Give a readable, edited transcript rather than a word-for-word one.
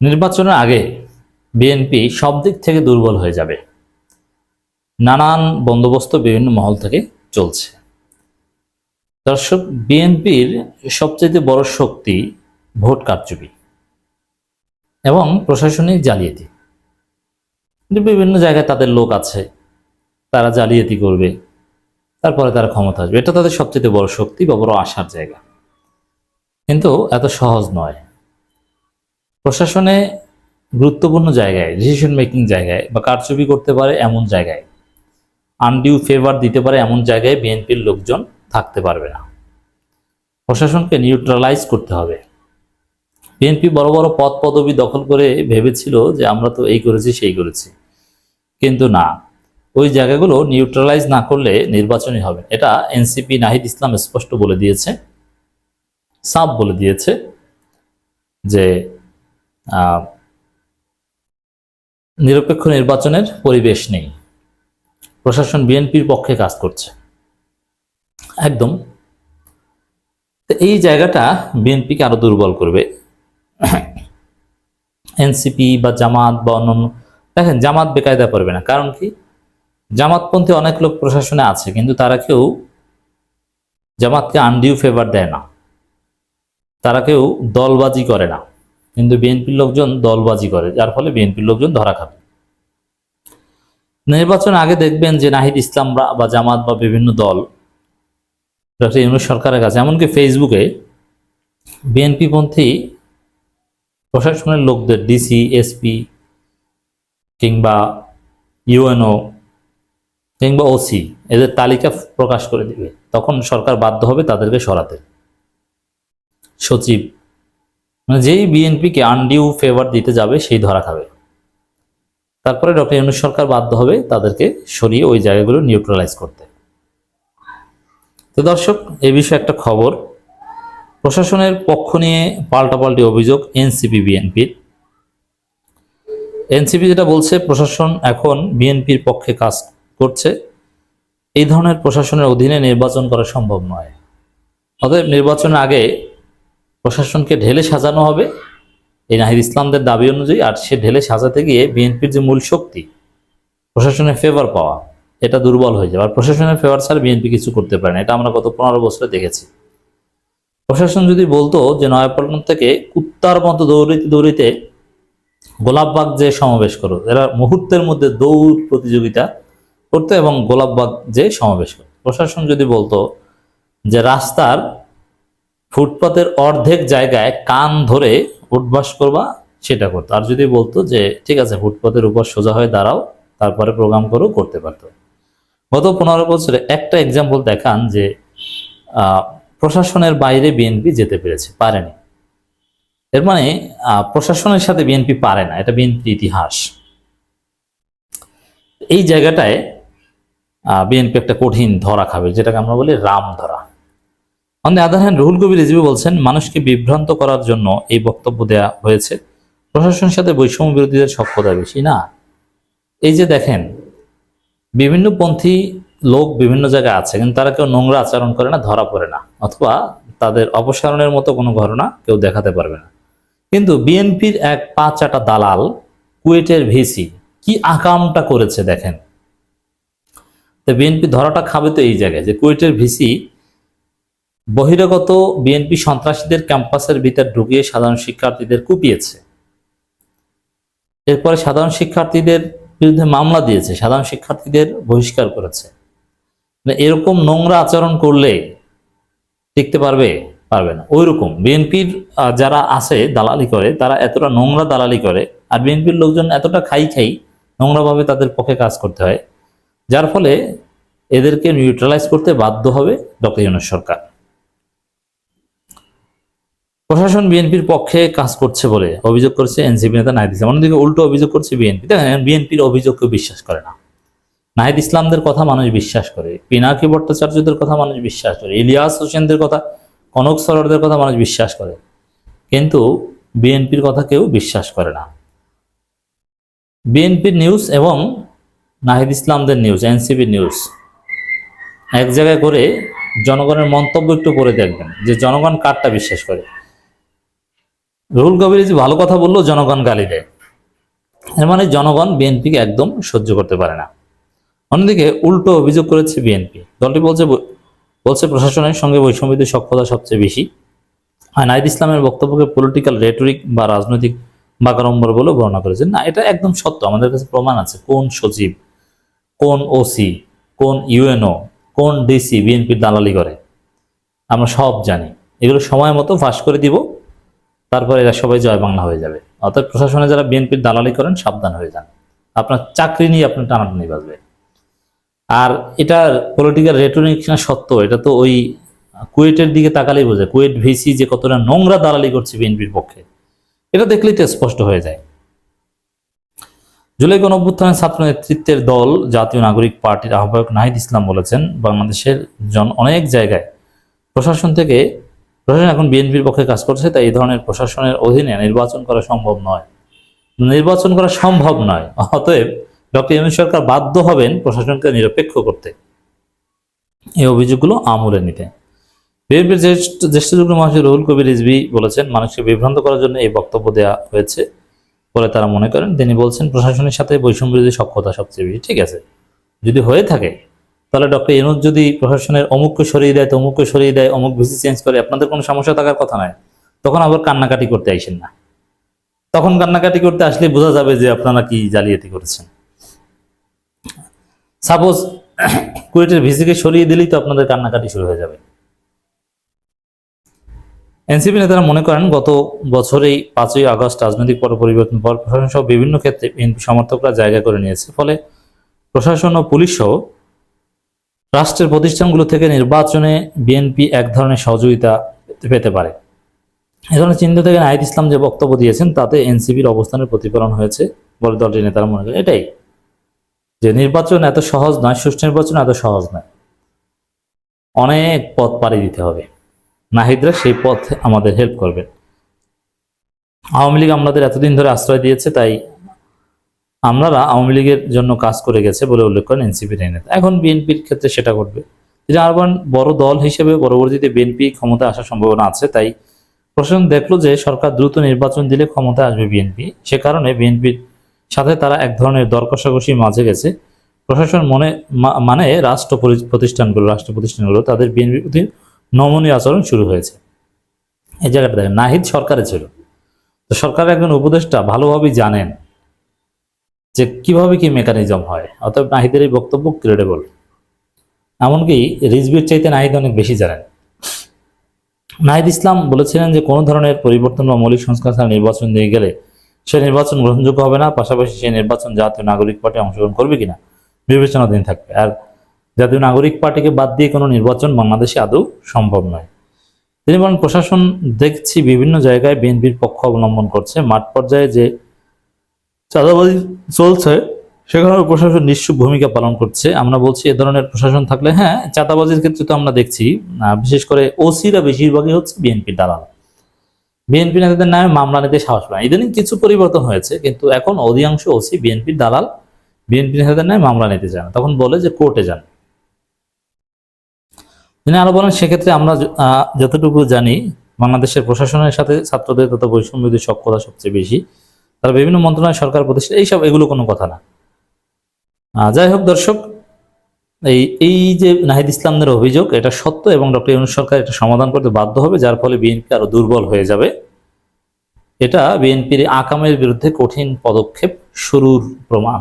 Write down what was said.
নির্বাচনের আগে বিএনপি সব দিক থেকে দুর্বল হয়ে যাবে, নানান বন্দোবস্ত বিভিন্ন মহল থেকে চলছে। দর্শক, বিএনপির সবচেয়ে বড় শক্তি ভোট কারচুপি এবং প্রশাসনিক জালিয়াতি। বিভিন্ন জায়গায় তাদের লোক আছে, তারা জালিয়াতি করবে, তারপরে তারা ক্ষমতা আসবে। এটা তাদের সবচেয়ে বড় শক্তি বা বড় আশার জায়গা। কিন্তু এত সহজ নয়। প্রশাসনে গুরুত্বপূর্ণ জায়গায়, ডিসিশন মেকিং জায়গায় বা কারচুপি করতে পারে এমন জায়গায়, আনডিউ ফেভার দিতে পারে এমন জায়গায় বিএনপির লোকজন থাকতে পারবে না। প্রশাসনকে নিউট্রালাইজ করতে হবে। বিএনপি বড় বড় পদ পদবি দখল করে ভেবেছিল যে আমরা তো এই করেছি সেই করেছি, কিন্তু না, ওই জায়গাগুলো নিউট্রালাইজ না করলে নির্বাচনই হবে। এটা এনসিপি নাহিদ ইসলাম স্পষ্ট বলে দিয়েছে, সাফ বলে দিয়েছে যে নিরপেক্ষ নির্বাচনের পরিবেশ নেই। প্রশাসন বিএনপির পক্ষে কাজ করছে একদম। এই জায়গাটা বিএনপিকে আরো দুর্বল করবে। এনসিপি বা জামাত বা অন্যান্য, দেখেন জামাত বেকায়দা করবে না। কারণ কি, জামাতপন্থী অনেক লোক প্রশাসনে আছে, কিন্তু তারা কেউ জামাতকে আনডিউ ফেভার দেয় না, তারা কেউ দলবাজি করে না। কিন্তু বিএনপির লোকজন দলবাজি করে, যার ফলে বিএনপির লোকজন ধরা খাবে। নির্বাচন আগে দেখবেন যে নাহিদ ইসলাম বা জামাত বা বিভিন্ন দল ডক্টর ইউনূস সরকারের কাছে, এমনকি ফেসবুকে বিএনপি পন্থী প্রশাসনের লোকদের, ডিসি, এসপি কিংবা ইউএনও কিংবা ওসি, এদের তালিকা প্রকাশ করে দিবে। তখন সরকার বাধ্য হবে তাদেরকে সরাতে। সচিব, মানে যেই বিএনপিকে আনডিউ ফেভার দিতে যাবে সেই ধরা খাবে। তারপরে ডক্টর ইউনূস সরকার বাধ্য হবে তাদেরকে সরিয়ে ওই জায়গাগুলো নিউট্রালাইজ করতে। তো দর্শক, এই বিষয়ে একটা খবর, প্রশাসনের পক্ষ নিয়ে পাল্টাপাল্টি অভিযোগ এনসিপি বিএনপির। এনসিপি যেটা বলছে, প্রশাসন এখন বিএনপির পক্ষে কাজ করছে, এই ধরনের প্রশাসনের অধীনে নির্বাচন করা সম্ভব নয়। অতএব নির্বাচনের আগে প্রশাসনকে ঢেলে সাজানো হবে এই নাহিদ ইসলামদের দাবি অনুযায়ী। আর সে ঢেলে সাজাতে গিয়ে বিএনপির যে মূল শক্তি প্রশাসনের ফেভার পাওয়া, এটা দুর্বল হয়ে যাবে। আর প্রশাসনের ফেভার ছাড়া বিএনপি কিছু করতে পারে না, এটা আমরা গত 15 বছরে দেখেছি। প্রশাসন যদি বলতো যে নয়াপল্টন থেকে কুত্তার মতো দৌড়িতে দৌড়িতে গোলাপবাগ যে সমাবেশ করো, এরা মুহূর্তের মধ্যে দৌড় প্রতিযোগিতা করতো এবং গোলাপবাগ যে সমাবেশ করতো। প্রশাসন যদি বলতো যে রাস্তার ফুটপাতের অর্ধেক জায়গায় কান ধরে উঠবাস করবা, সেটা করতো। আর যদি বলতো যে ঠিক আছে ফুটপাতের উপর সোজা হয়ে দাঁড়াও, তারপরে প্রোগ্রাম করো, করতে পারতো। গত 15 বছরে একটা এক্সাম্পল দেখান যে প্রশাসনের বাইরে বিএনপি যেতে পেরেছে, পারেনি। এর মানে প্রশাসনের সাথে বিএনপি পারে না, এটা বিএনপির ইতিহাস। এই জায়গাটায় বিএনপি একটা কঠিন ধরা খাবে, যেটাকে আমরা বলি রাম ধরা। On the other hand, Ruhul Kabir Rizvi বলছেন মানুষকে বিভ্রান্ত করার জন্য এই বক্তব্য দেয়া হয়েছে, প্রশাসনের সাথে বৈষম্য বিরোধীদের সখ্যতা বেশি না। এই যে দেখেন, বিভিন্ন পন্থী লোক বিভিন্ন জায়গায় আছে, কিন্তু তারা কেউ নোংরা আচরণ করে না, ধরা পড়ে না, অথবা তাদের অপসারণের মতো কোনো ঘটনা কেউ দেখাতে পারবে না। কিন্তু বিএনপির এক 5 দালাল, কুয়েটের ভিসি, কি আকামটা করেছে দেখেন। তো বিএনপি ধরাটা খাবে তো এই জায়গায় যে কুয়েটের ভিসি বহিরাগত বিএনপি সন্ত্রাসীদের ক্যাম্পাসের ভিতর ঢুকিয়ে সাধারণ শিক্ষার্থীদের কুপিয়েছে। এরপরে সাধারণ শিক্ষার্থীদের বিরুদ্ধে মামলা দিয়েছে, সাধারণ শিক্ষার্থীদের বহিষ্কার করেছে। এরকম নোংরা আচরণ করলে টিকতে পারবে? পারবে না। ওইরকম বিএনপির যারা আছে দালালি করে, তারা এতটা নোংরা দালালি করে, আর বিএনপির লোকজন এতটা খাই নোংরাভাবে তাদের পক্ষে কাজ করতে হয়, যার ফলে এদেরকে নিউট্রালাইজ করতে বাধ্য হবে ডক্টর ইউনূস সরকার। প্রশাসন বিএনপির পক্ষে কাজ করছে বলে অভিযোগ করছে এনসিপি নেতা নাহিদ ইসলাম। অন্যদিকে উল্টো অভিযোগ করছে বিএনপি। দেখেন, বিএনপির অভিযোগ কেউ বিশ্বাস করে না। নাহিদ ইসলামদের কথা মানুষ বিশ্বাস করে, পিনাকি ভট্টাচার্যদের কথা মানুষ বিশ্বাস করে, ইলিয়াস হোসেনদের কথা, কনক সরোয়ারদের কথা মানুষ বিশ্বাস করে, কিন্তু বিএনপির কথা কেউ বিশ্বাস করে না। বিএনপির নিউজ এবং নাহিদ ইসলামদের নিউজ, এনসিপির নিউজ এক জায়গায় করে জনগণের মন্তব্য একটু করে দেখবেন যে জনগণ কারটা বিশ্বাস করে। রুহুল কবির রিজভী ভালো কথা বললো, জনগণ গালি দেয়। এর মানে জনগণ বিএনপিকে একদম সহ্য করতে পারে না। অন্যদিকে উল্টো অভিযোগ করেছে বিএনপি। দলটি বলছে প্রশাসনের সঙ্গে বৈষম্যবিরোধী সক্ষতা সবচেয়ে বেশি। আর নাহিদ ইসলামের বক্তব্যকে পলিটিক্যাল রেটরিক বা রাজনৈতিক বাগাড়ম্বর বলে বর্ণনা করেছেন। না, এটা একদম সত্য। আমাদের কাছে প্রমাণ আছে কোন সচিব, কোন ওসি, কোন ইউএনও, কোন ডিসি বিএনপির দালালি করে, আমরা সব জানি। এগুলো সময় মতো ফাঁস করে দিব, তারপর এরা সবাই জয় বাংলা হয়ে যাবে। অর্থাৎ প্রশাসনে যারা বিএনপির দালালি করেন সাবধান হয়ে যান, আপনার চাকরি নিয়ে আপনার টানাটানি বাজবে। আর এটার পলিটিক্যাল রেটরিক না সত্য, এটা তো ওই কুয়েটের দিকে তাকালেই বোঝে, কুয়েট ভিসি যে কতটা নোংরা দালালি করছে বিএনপির পক্ষে, এটা দেখলেই তো স্পষ্ট হয়ে যায়। জুলাই গণঅভ্যুত্থানের ছাত্র নেতৃত্বের দল জাতীয় নাগরিক পার্টির আহ্বায়ক নাহিদ ইসলাম বলেছেন, বাংলাদেশের অনেক জায়গায় প্রশাসন এখন বিএনপির পক্ষে কাজ করছে, তাই এই ধরনের প্রশাসনের অধীনে নির্বাচন করা সম্ভব নয়। অতএব ডক্টর ইউনূস সরকার বাধ্য হবেন প্রশাসনকে নিরপেক্ষ করতে, এই অভিযোগগুলো আমলে নিতে। বিএনপির জ্যেষ্ঠ যুগ্ম মহাসচিব রুহুল কবির রিজভী বলেছেন, মানুষকে বিভ্রান্ত করার জন্য এই বক্তব্য দেওয়া হয়েছে বলে তারা মনে করেন। তিনি বলছেন, প্রশাসনের সাথে বৈষম্যবিরোধী সক্ষতা সবচেয়ে বেশি। ঠিক আছে, যদি হয়ে থাকে তাহলে ডক্টর ইউনূস যদি প্রশাসনের অমুককে সরিয়ে দেয়, তমুককে সরিয়ে দেয়, অমুক ভিসি চেঞ্জ করে, আপনাদের কোনো সমস্যা থাকার কথা নয়। তখন আবার কান্নাকাটি করতে আইসেন না। তখন কান্নাকাটি করতে আসলে বোঝা যাবে যে আপনারা কি জালিয়াতি করেছেন। সাপোজ কুয়েটের ভিসিকে সরিয়ে দিলেই তো আপনাদের কান্নাকাটি শুরু হয়ে যাবে। এনসিপি নেতারা মনে করেন, গত বছরেই 5ই আগস্ট রাজনৈতিক পরিবর্তন পর প্রশাসন সহ বিভিন্ন ক্ষেত্রে বিএনপি সমর্থকরা জায়গা করে নিয়েছে। ফলে প্রশাসন ও পুলিশ সহ রাষ্ট্রের প্রতিষ্ঠানগুলো থেকে নির্বাচনে বিএনপি এক ধরনের সহযোগিতা পেতে পারে। এ ধরনের চিন্তা থেকে নাহিদ ইসলাম যে বক্তব্য দিয়েছেন তাতে এনসিপির অবস্থানের প্রতিফলন হয়েছে বলে দলটির নেতারা মনে করেন। এটাই যে নির্বাচন এত সহজ নয়, সুষ্ঠু নির্বাচন এত সহজ নয়, অনেক পথ পাড়ি দিতে হবে। নাহিদরা সেই পথে আমাদের হেল্প করবেন। আওয়ামী লীগ আমাদের এতদিন ধরে আশ্রয় দিয়েছে, তাই আমরা আওয়ামী লীগের জন্য কাজ করে গেছে বলে উল্লেখ করেন এনসিপির নেতা। এখন বিএনপির ক্ষেত্রে সেটা করবে। তিনি আরো বড় দল হিসেবে পরবর্তীতে বিএনপি ক্ষমতায় আসার সম্ভাবনা আছে, তাই প্রশাসন দেখলো যে সরকার দ্রুত নির্বাচন দিলে ক্ষমতায় আসবে বিএনপি। সে কারণে বিএনপির সাথে তারা এক ধরনের দর কষাকষি মাঝে গেছে। প্রশাসন মানে রাষ্ট্র প্রতিষ্ঠানগুলো তাদের বিএনপির প্রতি নমনীয় আচরণ শুরু হয়েছে। এই জায়গাটা দেখেন, নাহিদ সরকারে ছিল, তো সরকারের একজন উপদেষ্টা ভালোভাবেই জানেন যে কিভাবে কি মেকানিজম হয়। অতএব নাহিদের এই বক্তব্য ক্রেডিবল। এমনকি রিজভির চাইতে নাহিদ অনেক বেশি জানেন। নাহিদ ইসলাম বলেছিলেন যে কোনো ধরনের পরিবর্তন বা মৌলিক সংস্কার ছাড়া নির্বাচন দিয়ে গেলে সে নির্বাচন গ্রহণযোগ্য হবে না। পাশাপাশি সেই নির্বাচন জাতীয় নাগরিক পার্টি অংশগ্রহণ করবে কিনা বিবেচনাধীন থাকবে। আর জাতীয় নাগরিক পার্টিকে বাদ দিয়ে কোনো নির্বাচন বাংলাদেশে আদৌ সম্ভব নয়। তিনি বলেন, প্রশাসন দেখছি বিভিন্ন জায়গায় বিএনপির পক্ষ অবলম্বন করছে। মাঠ পর্যায়ে যে চাঁদাবাজি চলছে সেখানে প্রশাসন নিশ্চুপ ভূমিকা পালন করছে। আমরা বলছি এ ধরনের প্রশাসন থাকলে, হ্যাঁ, চাঁদাবাজির ক্ষেত্রে তো আমরা দেখছি বিশেষ করে ওসিরা বেশিরভাগই হচ্ছে বিএনপির দালাল। বিএনপি নেতাদের নামে মামলা নিতে সাহস পায়। ইদানিং কিছু পরিবর্তন হয়েছে, কিন্তু এখন অধিকাংশ ওসি বিএনপির দালাল। বিএনপি নেতাদের নামে মামলা নিতে চান, তখন বলে যে কোর্টে যান। তিনি আরো বলেন, সেক্ষেত্রে আমরা যতটুকু জানি বাংলাদেশের প্রশাসনের সাথে ছাত্রদের তথা বৈষম্যবিরোধী সক্ষতা সবচেয়ে বেশি। তারা বিভিন্ন মন্ত্রণালয়, সরকার প্রতিষ্ঠান, এগুলো কোনো কথা না। যাই হোক দর্শক, এই যে নাহিদ ইসলামদের অভিযোগ এটা সত্য এবং ডক্টর ইউনূস সরকার এটা সমাধান করতে বাধ্য হবে, যার ফলে বিএনপি আরো দুর্বল হয়ে যাবে। এটা বিএনপির আকামের বিরুদ্ধে কঠিন পদক্ষেপ শুরুর প্রমাণ।